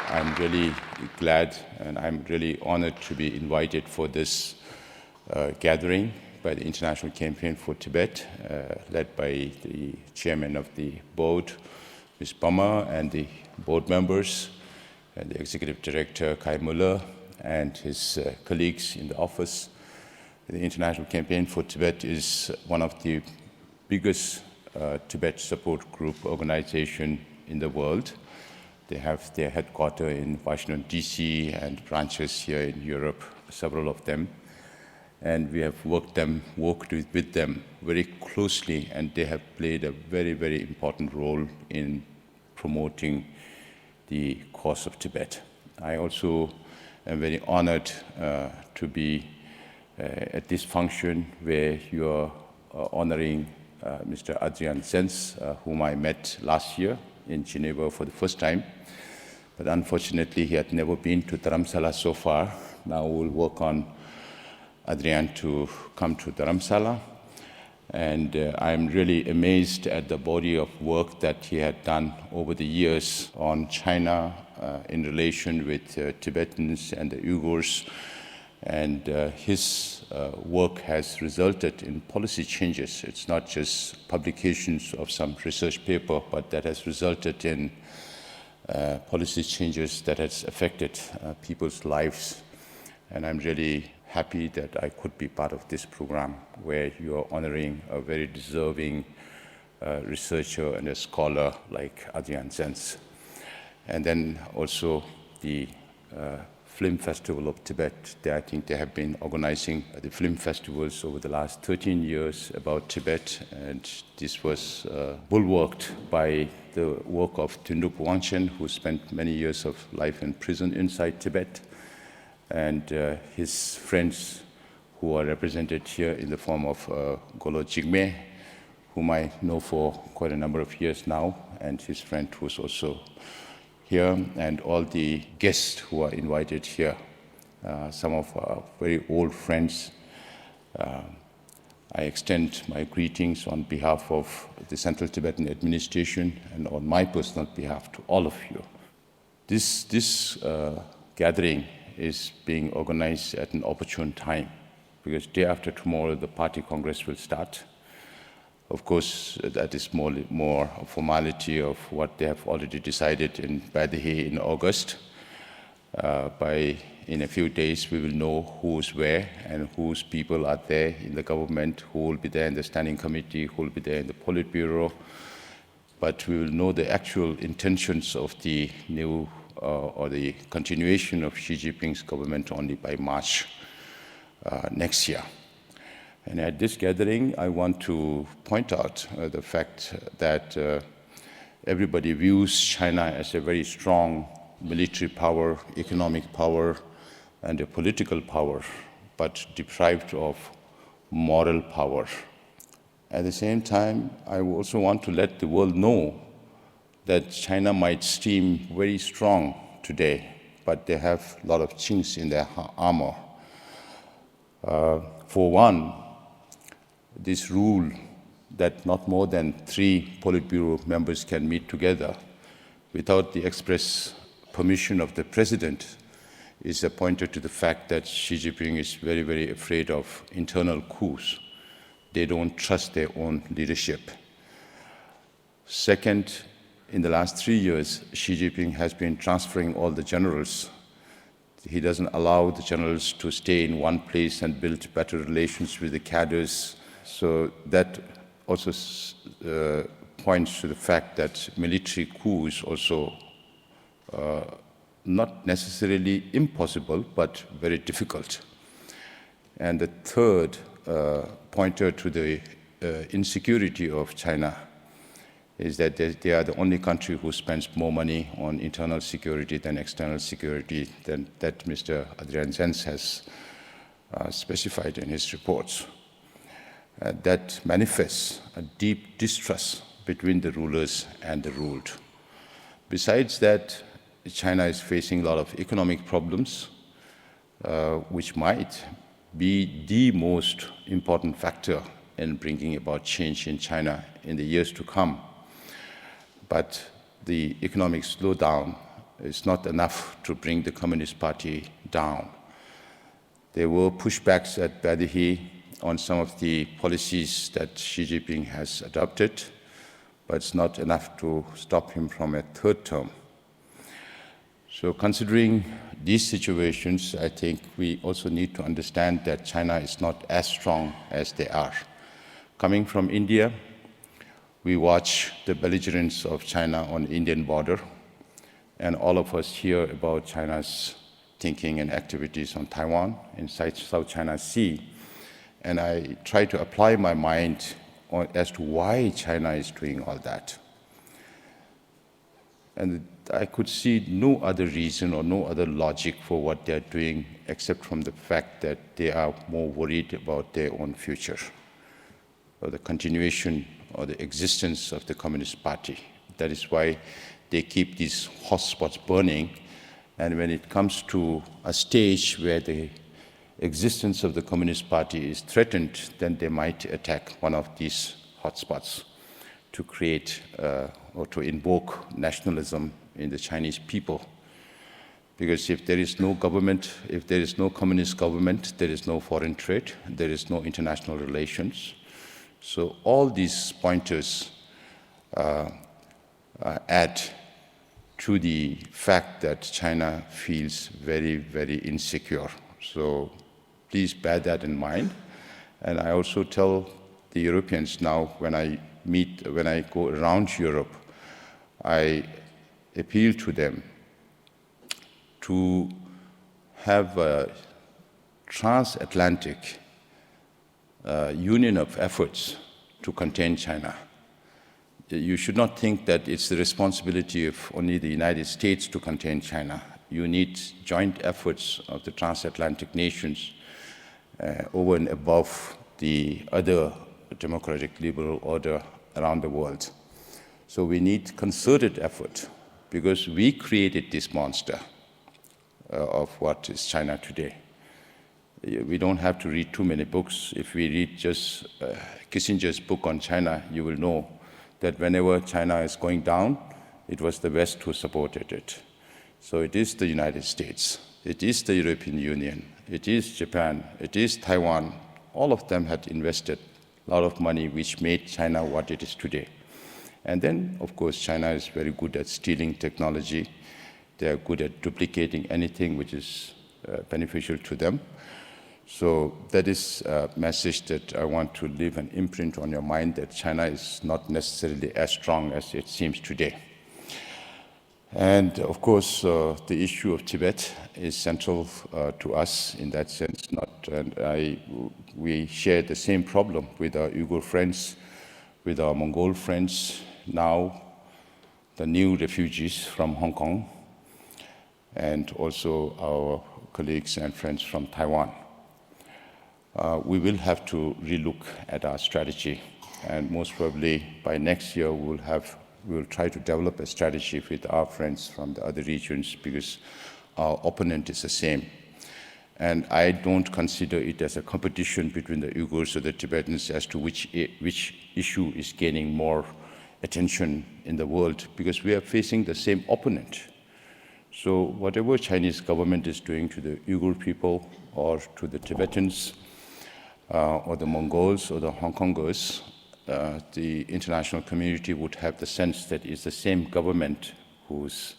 I'm really glad and I'm really honored to be invited for this gathering by the International Campaign for Tibet, led by the chairman of the board, Ms. Bama, and the board members, and the executive director, Kai Muller, and his colleagues in the office. The International Campaign for Tibet is one of the biggest Tibet support group organization in the world. They have their headquarters in Washington, D.C., and branches here in Europe, several of them. And we have worked with them very closely, and they have played a very, very important role in promoting the cause of Tibet. I also am very honored to be at this function where you are honoring Mr. Adrian Zenz, whom I met last year in Geneva for the first time. But unfortunately, he had never been to Dharamsala so far. Now we'll work on Adrian to come to Dharamsala. And I'm really amazed at the body of work that he had done over the years on China in relation with Tibetans and the Uyghurs. And his work has resulted in policy changes. It's not just publications of some research paper, but that has resulted in policy changes that has affected people's lives. And I'm really happy that I could be part of this program where you are honoring a very deserving researcher and a scholar like Adrian Zenz. And then also the Film Festival of Tibet. I think they have been organizing the film festivals over the last 13 years about Tibet, and this was bulwarked by the work of Thinduk Wangchen, who spent many years of life in prison inside Tibet, and his friends who are represented here in the form of Golo Jigme, whom I know for quite a number of years now, and his friend who's also here, and all the guests who are invited here, some of our very old friends. I extend my greetings on behalf of the Central Tibetan Administration and on my personal behalf to all of you. This gathering is being organized at an opportune time because day after tomorrow the party congress will start. Of course, that is more a formality of what they have already decided in Badahe in August. In a few days, we will know who's where and whose people are there in the government, who will be there in the standing committee, who will be there in the Politburo. But we will know the actual intentions of the new or the continuation of Xi Jinping's government only by March next year. And at this gathering, I want to point out the fact that everybody views China as a very strong military power, economic power, and a political power, but deprived of moral power. At the same time, I also want to let the world know that China might seem very strong today, but they have a lot of chinks in their armor. For one, this rule that not more than 3 Politburo members can meet together without the express permission of the president is a pointer to the fact that Xi Jinping is very, very afraid of internal coups. They don't trust their own leadership. Second, in the last 3 years, Xi Jinping has been transferring all the generals. He doesn't allow the generals to stay in one place and build better relations with the cadres. So that also points to the fact that military coup is also not necessarily impossible, but very difficult. And the third pointer to the insecurity of China is that they are the only country who spends more money on internal security than external security than that Mr. Adrian Zenz has specified in his reports. That manifests a deep distrust between the rulers and the ruled. Besides that, China is facing a lot of economic problems, which might be the most important factor in bringing about change in China in the years to come. But the economic slowdown is not enough to bring the Communist Party down. There were pushbacks at Badahi on some of the policies that Xi Jinping has adopted, but it's not enough to stop him from a third term. So considering these situations, I think we also need to understand that China is not as strong as they are. Coming from India, we watch the belligerence of China on the Indian border, and all of us hear about China's thinking and activities on Taiwan, inside South China Sea. And I try to apply my mind as to why China is doing all that. And I could see no other reason or no other logic for what they're doing except from the fact that they are more worried about their own future, or the continuation or the existence of the Communist Party. That is why they keep these hotspots burning, and when it comes to a stage where the existence of the Communist Party is threatened, then they might attack one of these hotspots to create or to invoke nationalism in the Chinese people. Because if there is no government, if there is no communist government, there is no foreign trade, there is no international relations. So all these pointers add to the fact that China feels very, very insecure. So please bear that in mind. And I also tell the Europeans now, when I go around Europe, I appeal to them to have a transatlantic union of efforts to contain China. You should not think that it's the responsibility of only the United States to contain China. You need joint efforts of the transatlantic nations over and above the other democratic liberal order around the world. So we need concerted effort, because we created this monster of what is China today. We don't have to read too many books. If we read just Kissinger's book on China, you will know that whenever China is going down, it was the West who supported it. So it is the United States, it is the European Union, it is Japan, it is Taiwan. All of them had invested a lot of money, which made China what it is today. And then, of course, China is very good at stealing technology. They are good at duplicating anything which is beneficial to them. So that is a message that I want to leave an imprint on your mind, that China is not necessarily as strong as it seems today. And of course, the issue of Tibet is central to us in that sense. We share the same problem with our Uyghur friends, with our Mongol friends, now the new refugees from Hong Kong, and also our colleagues and friends from Taiwan. We will have to relook at our strategy, and most probably by next year we will try to develop a strategy with our friends from the other regions, because our opponent is the same. And I don't consider it as a competition between the Uyghurs or the Tibetans as to which issue is gaining more attention in the world, because we are facing the same opponent. So whatever Chinese government is doing to the Uyghur people, or to the Tibetans, or the Mongols or the Hong Kongers, the international community would have the sense that it's the same government who's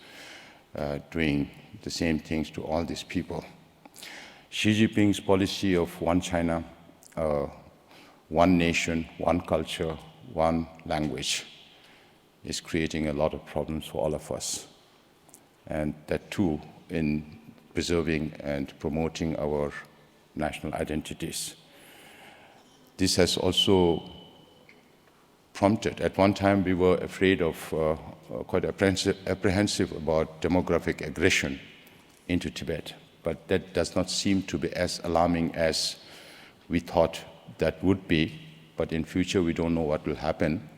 doing the same things to all these people. Xi Jinping's policy of one China, one nation, one culture, one language is creating a lot of problems for all of us. And that too in preserving and promoting our national identities. This has also prompted, at one time we were afraid of, quite apprehensive about demographic aggression into Tibet, but that does not seem to be as alarming as we thought that would be, but in future we don't know what will happen.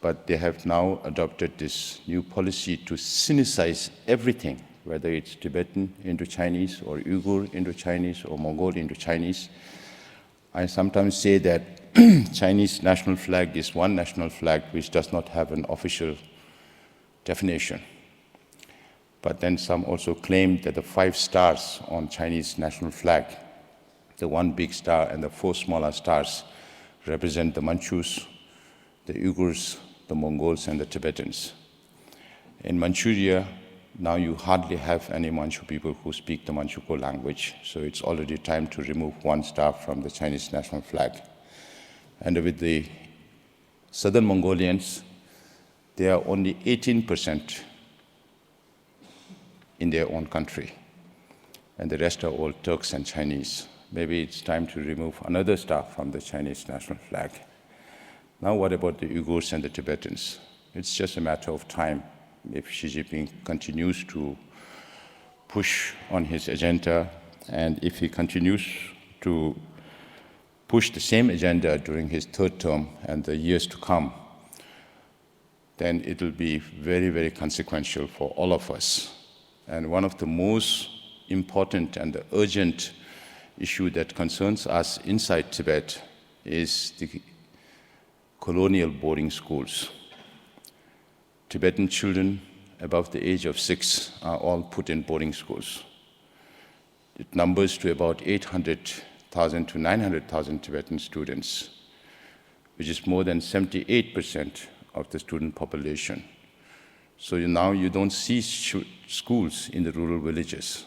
But they have now adopted this new policy to sinicize everything, whether it's Tibetan into Chinese, or Uyghur into Chinese, or Mongol into Chinese. I sometimes say that Chinese national flag is one national flag which does not have an official definition. But then some also claim that the 5 stars on Chinese national flag, the 1 big star and the 4 smaller stars, represent the Manchus, the Uyghurs, the Mongols, and the Tibetans. In Manchuria, now you hardly have any Manchu people who speak the Manchukuo language, so it's already time to remove 1 star from the Chinese national flag. And with the southern Mongolians, they are only 18% in their own country, and the rest are all Turks and Chinese. Maybe it's time to remove another star from the Chinese national flag. Now what about the Uyghurs and the Tibetans? It's just a matter of time if Xi Jinping continues to push on his agenda, and if he continues to push the same agenda during his 3rd term and the years to come, then it will be very, very consequential for all of us. And one of the most important and the urgent issue that concerns us inside Tibet is the colonial boarding schools. Tibetan children above the age of 6 are all put in boarding schools. It numbers to about 800,000 to 900,000 Tibetan students, which is more than 78% of the student population. So now you don't see schools in the rural villages.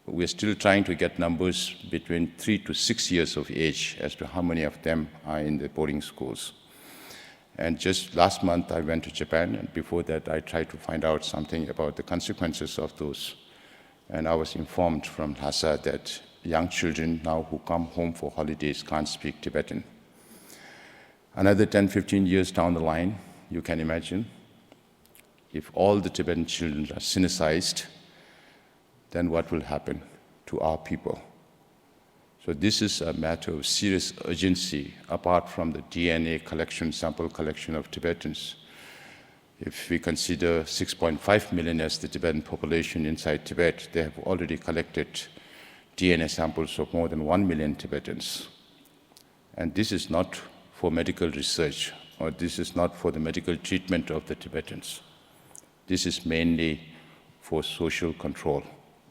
We're still trying to get numbers between 3 to 6 years of age as to how many of them are in the boarding schools. And just last month, I went to Japan, and before that, I tried to find out something about the consequences of those. And I was informed from Lhasa that young children now who come home for holidays can't speak Tibetan. Another 10, 15 years down the line, you can imagine, if all the Tibetan children are Sinicized, then what will happen to our people? So this is a matter of serious urgency, apart from the DNA collection, sample collection of Tibetans. If we consider 6.5 million as the Tibetan population inside Tibet, they have already collected DNA samples of more than 1 million Tibetans. And this is not for medical research, or this is not for the medical treatment of the Tibetans. This is mainly for social control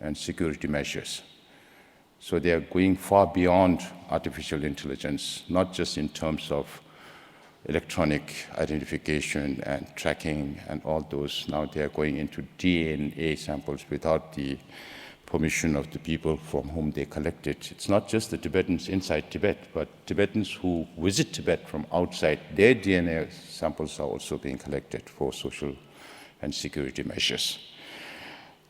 and security measures. So they are going far beyond artificial intelligence, not just in terms of electronic identification and tracking and all those. Now they are going into DNA samples without the permission of the people from whom they collect it. It's not just the Tibetans inside Tibet, but Tibetans who visit Tibet from outside, their DNA samples are also being collected for social and security measures.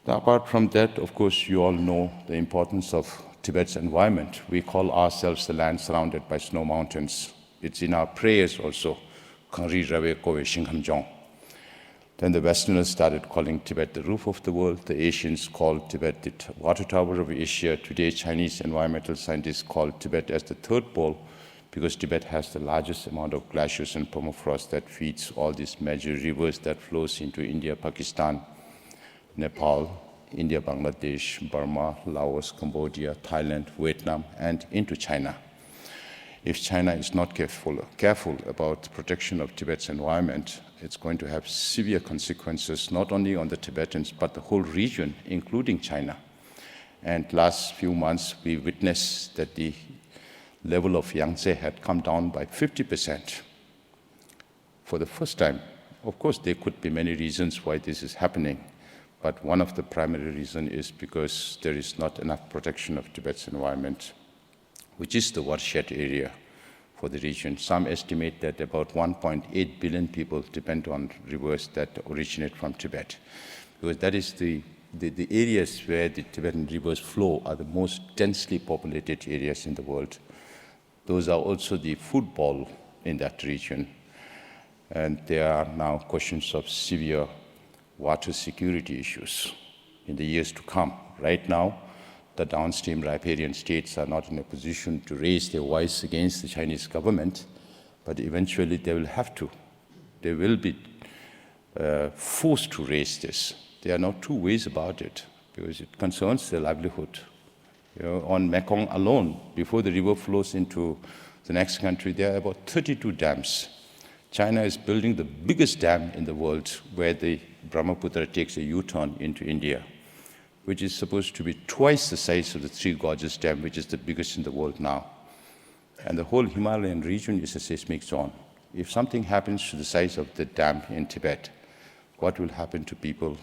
Now, apart from that, of course, you all know the importance of Tibet's environment. We call ourselves the land surrounded by snow mountains. It's in our prayers also. Then the Westerners started calling Tibet the roof of the world. The Asians called Tibet the water tower of Asia. Today, Chinese environmental scientists call Tibet as the 3rd pole because Tibet has the largest amount of glaciers and permafrost that feeds all these major rivers that flows into India, Pakistan, Nepal, India, Bangladesh, Burma, Laos, Cambodia, Thailand, Vietnam, and into China. If China is not careful about the protection of Tibet's environment, it's going to have severe consequences, not only on the Tibetans, but the whole region, including China. And last few months, we witnessed that the level of Yangtze had come down by 50% for the first time. Of course, there could be many reasons why this is happening, but one of the primary reasons is because there is not enough protection of Tibet's environment, which is the watershed area for the region. Some estimate that about 1.8 billion people depend on rivers that originate from Tibet, because that is the areas where the Tibetan rivers flow are the most densely populated areas in the world. Those are also the food bowl in that region. And there are now questions of severe water security issues in the years to come. Right now, the downstream riparian states are not in a position to raise their voice against the Chinese government, but eventually they will have to. They will be forced to raise this. There are no two ways about it, because it concerns their livelihood. On Mekong alone, before the river flows into the next country, there are about 32 dams. China is building the biggest dam in the world where the Brahmaputra takes a U-turn into India, which is supposed to be twice the size of the Three Gorges Dam, which is the biggest in the world now. And the whole Himalayan region is a seismic zone. If something happens to the size of the dam in Tibet, what will happen to people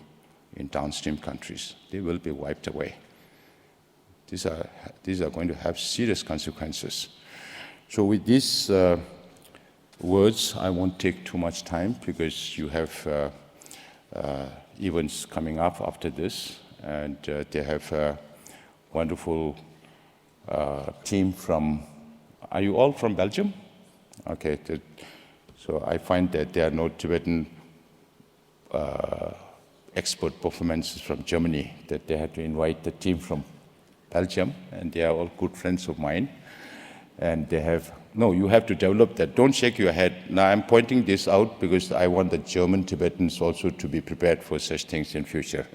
in downstream countries? They will be wiped away. These are going to have serious consequences. So with these words, I won't take too much time because you have events coming up after this, and they have a wonderful team from, are you all from Belgium? Okay, so I find that there are no Tibetan expert performances from Germany, that they had to invite the team from Belgium, and they are all good friends of mine. And they have, no, you have to develop that. Don't shake your head. Now I'm pointing this out because I want the German Tibetans also to be prepared for such things in future.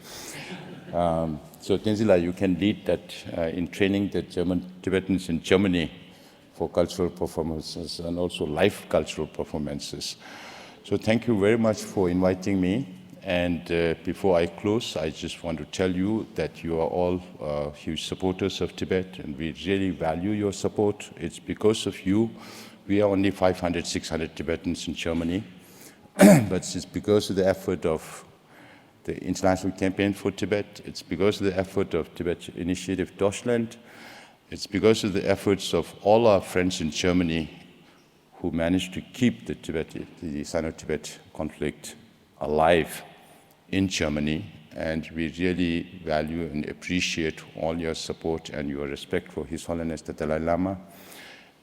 So Tenzila, you can lead that in training the German Tibetans in Germany for cultural performances and also live cultural performances. So thank you very much for inviting me. And before I close, I just want to tell you that you are all huge supporters of Tibet, and we really value your support. It's because of you. We are only 500, 600 Tibetans in Germany, but it's because of the effort of the International Campaign for Tibet. It's because of the effort of Tibet Initiative Deutschland. It's because of the efforts of all our friends in Germany who managed to keep the Sino-Tibet conflict alive in Germany, and we really value and appreciate all your support and your respect for His Holiness the Dalai Lama.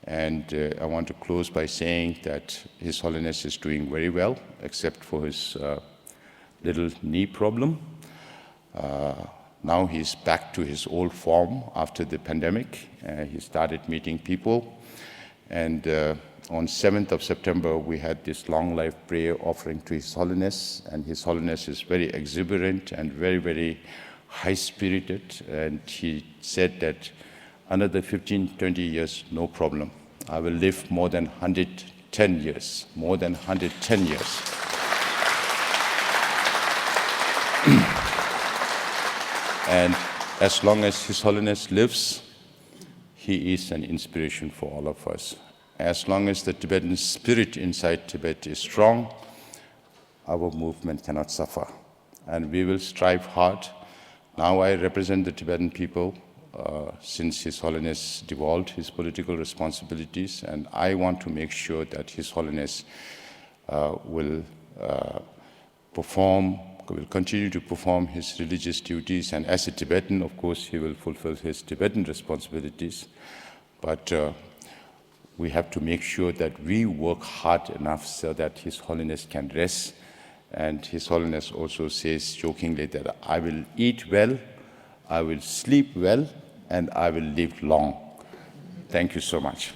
And I want to close by saying that His Holiness is doing very well, except for his little knee problem. Now he's back to his old form after the pandemic. He started meeting people, and on 7th of September, we had this long life prayer offering to His Holiness, and His Holiness is very exuberant and very, very high-spirited, and he said that another 15, 20 years, no problem. I will live more than 110 years, more than 110 years. And as long as His Holiness lives, he is an inspiration for all of us. As long as the Tibetan spirit inside Tibet is strong, our movement cannot suffer. And we will strive hard. Now I represent the Tibetan people since His Holiness devolved his political responsibilities, and I want to make sure that His Holiness will continue to perform his religious duties, and as a Tibetan, of course, he will fulfill his Tibetan responsibilities. But we have to make sure that we work hard enough so that His Holiness can rest. And His Holiness also says jokingly that I will eat well, I will sleep well, and I will live long. Thank you so much.